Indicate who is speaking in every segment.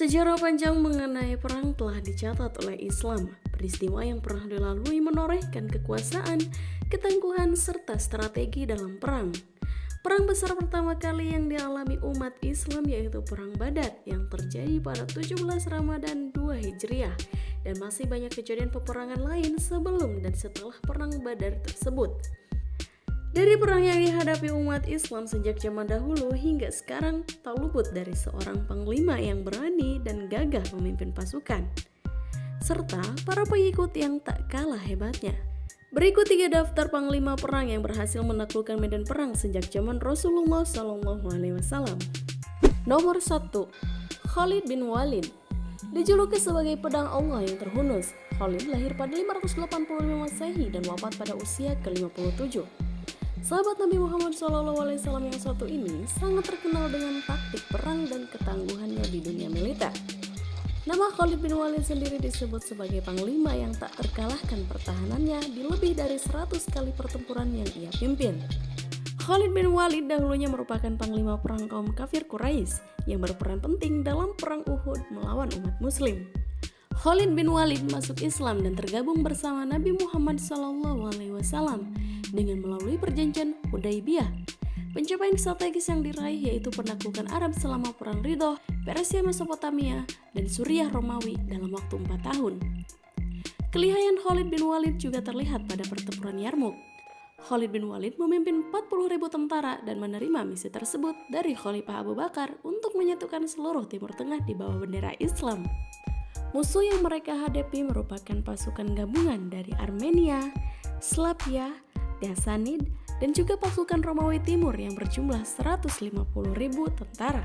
Speaker 1: Sejarah panjang mengenai perang telah dicatat oleh Islam. Peristiwa yang pernah dilalui menorehkan kekuasaan, ketangguhan, serta strategi dalam perang. Perang besar pertama kali yang dialami umat Islam yaitu Perang Badar yang terjadi pada 17 Ramadan 2 Hijriah, dan masih banyak kejadian peperangan lain sebelum dan setelah Perang Badar tersebut. Dari perang yang dihadapi umat Islam sejak zaman dahulu hingga sekarang tak luput dari seorang panglima yang berani dan gagah memimpin pasukan, serta para pengikut yang tak kalah hebatnya. Berikut 3 daftar panglima perang yang berhasil menaklukkan medan perang sejak zaman Rasulullah SAW. Nomor 1. Khalid bin Walid. Dijuluki sebagai pedang Allah yang terhunus, Khalid lahir pada 585 Masehi dan wafat pada usia ke-57. Sahabat Nabi Muhammad SAW yang satu ini sangat terkenal dengan taktik perang dan ketangguhannya di dunia militer. Nama Khalid bin Walid sendiri disebut sebagai panglima yang tak terkalahkan pertahanannya di lebih dari 100 kali pertempuran yang ia pimpin. Khalid bin Walid dahulunya merupakan panglima perang kaum kafir Quraisy yang berperan penting dalam perang Uhud melawan umat muslim. Khalid bin Walid masuk Islam dan tergabung bersama Nabi Muhammad SAW dengan melalui perjanjian Hudaybiyah. Pencapaian strategis yang diraih yaitu penaklukan Arab selama Perang Ridho, Persia Mesopotamia, dan Suriah Romawi dalam waktu 4 tahun. Kelihayan Khalid bin Walid juga terlihat pada pertempuran Yarmouk. Khalid bin Walid memimpin 40.000 tentara dan menerima misi tersebut dari Khalifah Abu Bakar untuk menyatukan seluruh Timur Tengah di bawah bendera Islam. Musuh yang mereka hadapi merupakan pasukan gabungan dari Armenia, Slavia, Sassanid, dan juga pasukan Romawi Timur yang berjumlah 150.000 tentara.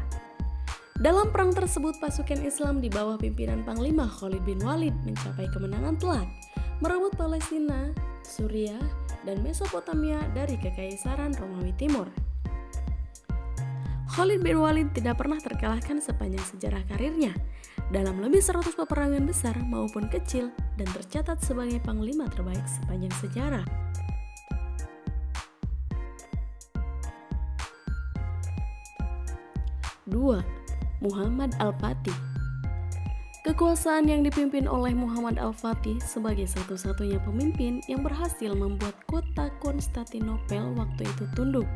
Speaker 1: Dalam perang tersebut, pasukan Islam di bawah pimpinan Panglima Khalid bin Walid mencapai kemenangan telak, merebut Palestina, Suriah, dan Mesopotamia dari Kekaisaran Romawi Timur. Khalid bin Walid tidak pernah terkalahkan sepanjang sejarah karirnya dalam lebih 100 peperangan besar maupun kecil dan tercatat sebagai panglima terbaik sepanjang sejarah. 2. Muhammad Al-Fatih. Kekuasaan yang dipimpin oleh Muhammad Al-Fatih sebagai satu-satunya pemimpin yang berhasil membuat kota Konstantinopel waktu itu tunduk.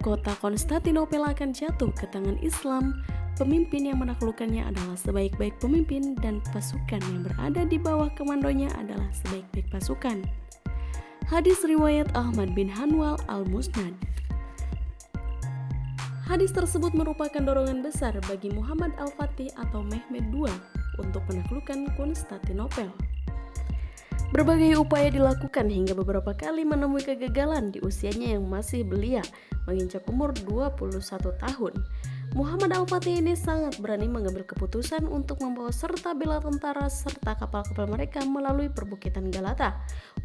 Speaker 1: Kota Konstantinopel akan jatuh ke tangan Islam. Pemimpin yang menaklukkannya adalah sebaik-baik pemimpin dan pasukan yang berada di bawah komandonya adalah sebaik-baik pasukan. Hadis riwayat Ahmad bin Hanbal Al-Musnad. Hadis tersebut merupakan dorongan besar bagi Muhammad Al-Fatih atau Mehmed II untuk menaklukkan Konstantinopel. Berbagai upaya dilakukan hingga beberapa kali menemui kegagalan di usianya yang masih belia, menginjak umur 21 tahun. Muhammad Al-Fatih ini sangat berani mengambil keputusan untuk membawa serta bela tentara serta kapal-kapal mereka melalui perbukitan Galata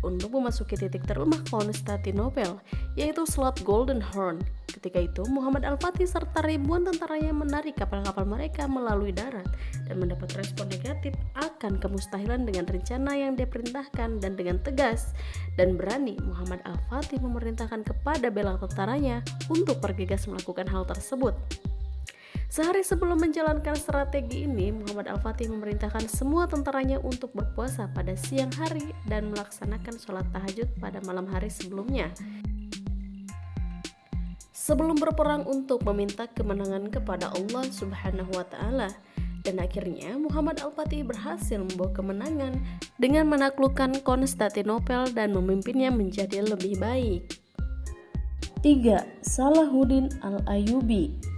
Speaker 1: untuk memasuki titik terlemah Konstantinopel, yaitu Selat Golden Horn. Ketika itu, Muhammad Al-Fatih serta ribuan tentaranya menarik kapal-kapal mereka melalui darat dan mendapat respon negatif akan kemustahilan dengan rencana yang diperintahkan, dan dengan tegas dan berani Muhammad Al-Fatih memerintahkan kepada bela tentaranya untuk bergegas melakukan hal tersebut. Sehari sebelum menjalankan strategi ini, Muhammad Al-Fatih memerintahkan semua tentaranya untuk berpuasa pada siang hari dan melaksanakan sholat tahajud pada malam hari sebelumnya, sebelum berperang untuk meminta kemenangan kepada Allah Subhanahu wa Ta'ala. Dan akhirnya Muhammad Al-Fatih berhasil membawa kemenangan dengan menaklukkan Konstantinopel dan memimpinnya menjadi lebih baik. 3. Salahuddin Al-Ayyubi.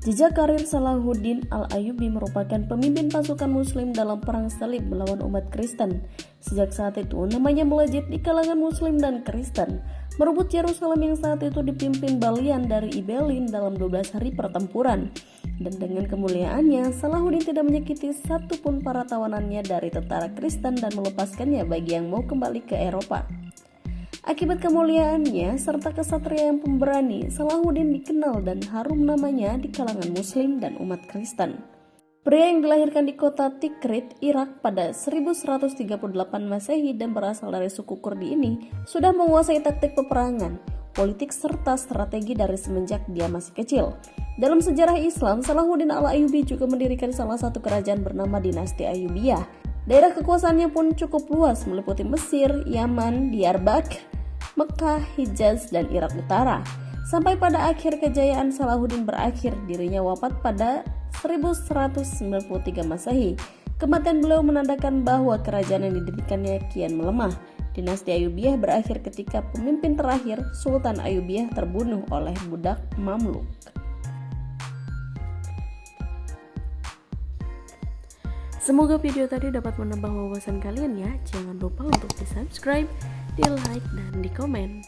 Speaker 1: Jejak karir Salahuddin Al-Ayyubi merupakan pemimpin pasukan muslim dalam perang salib melawan umat Kristen. Sejak saat itu namanya melejit di kalangan muslim dan Kristen, merebut Yerusalem yang saat itu dipimpin Balian dari Ibelin dalam 12 hari pertempuran. Dan dengan kemuliaannya, Salahuddin tidak menyakiti satupun para tawanannya dari tentara Kristen dan melepaskannya bagi yang mau kembali ke Eropa. Akibat kemuliaannya serta kesatria yang pemberani, Salahuddin dikenal dan harum namanya di kalangan muslim dan umat Kristen. Pria yang dilahirkan di kota Tikrit, Irak pada 1138 Masehi dan berasal dari suku Kurdi ini sudah menguasai taktik peperangan, politik serta strategi dari semenjak dia masih kecil. Dalam sejarah Islam, Salahuddin Al-Ayyubi juga mendirikan salah satu kerajaan bernama Dinasti Ayyubiyah. Daerah kekuasaannya pun cukup luas, meliputi Mesir, Yaman, Diyarbakir, Mekah, Hijaz, dan Irak Utara. Sampai pada akhir kejayaan Salahuddin berakhir, dirinya wafat pada 1193 Masehi. Kematian beliau menandakan bahwa kerajaan yang didirikannya kian melemah. Dinasti Ayyubiyah berakhir ketika pemimpin terakhir, Sultan Ayyubiyah, terbunuh oleh budak Mamluk. Semoga video tadi dapat menambah wawasan kalian ya. Jangan lupa untuk di subscribe, di like, dan di komen.